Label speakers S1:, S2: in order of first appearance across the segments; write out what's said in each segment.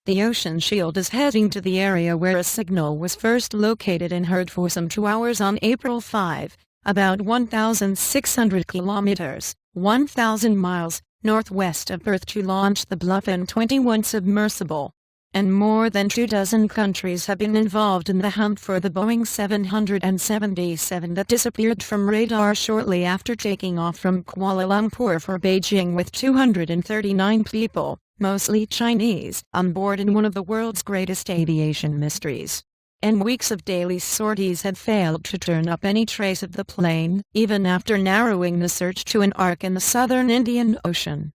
S1: The Ocean Shield is heading to the area where a signal was first located and heard for some 2 hours on April 5, about 1,600 kilometers, 1,000 miles, northwest of Perth to launch the Flight MH370 submersible. And more than 24 countries have been involved in the hunt for the Boeing 777 that disappeared from radar shortly after taking off from Kuala Lumpur for Beijing with 239 people, mostly Chinese, on board in one of the world's greatest aviation mysteries. And weeks of daily sorties had failed to turn up any trace of the plane, even after narrowing the search to an arc in the southern Indian Ocean.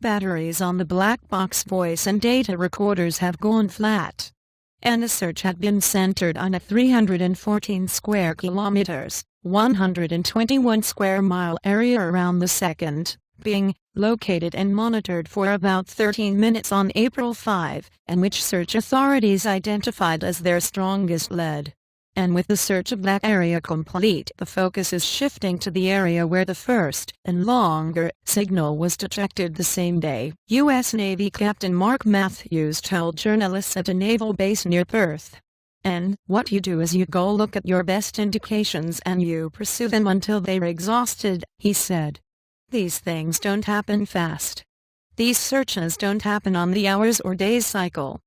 S1: Batteries on the black box voice and data recorders have gone flat. And the search had been centered on a 314 square kilometers, 121 square mile area around the second, being located and monitored for about 13 minutes on April 5, and which search authorities identified as their strongest lead. And with the search of that area complete, the focus is shifting to the area where the first, and longer, signal was detected the same day. U.S. Navy Captain Mark Matthews told journalists at a naval base near Perth. And what you do is you go look at your best indications and you pursue them until they're exhausted, he said. These things don't happen fast. These searches don't happen on the hours or days cycle.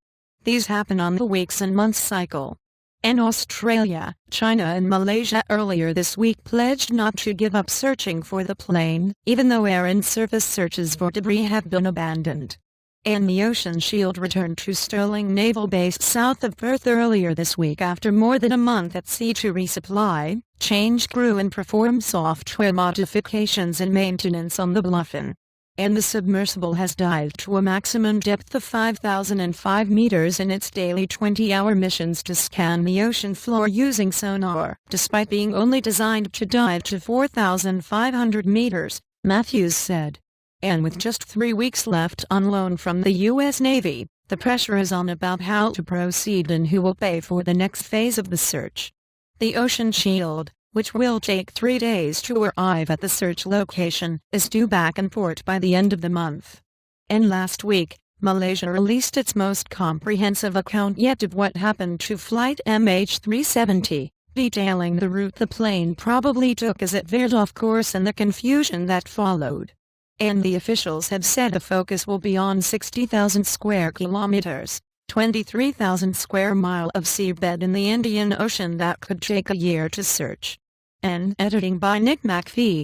S1: These happen on the weeks and months cycle. And Australia, China and Malaysia earlier this week pledged not to give up searching for the plane, even though air and surface searches for debris have been abandoned. And the Ocean Shield returned to Stirling Naval Base south of Perth earlier this week after more than a month at sea to resupply, change crew and perform software modifications and maintenance on the Bluffin. And the submersible has dived to a maximum depth of 5,005 meters in its daily 20-hour missions to scan the ocean floor using sonar, despite being only designed to dive to 4,500 meters, Matthews said. And with just 3 weeks left on loan from the U.S. Navy, the pressure is on about how to proceed and who will pay for the next phase of the search. The Ocean Shield, which will take 3 days to arrive at the search location, is due back in port by the end of the month. And last week, Malaysia released its most comprehensive account yet of what happened to Flight MH370, detailing the route the plane probably took as it veered off course and the confusion that followed. And the officials have said the focus will be on 60,000 square kilometers, 23,000 square mile of seabed in the Indian Ocean that could take a year to search. And editing by Nick McPhee.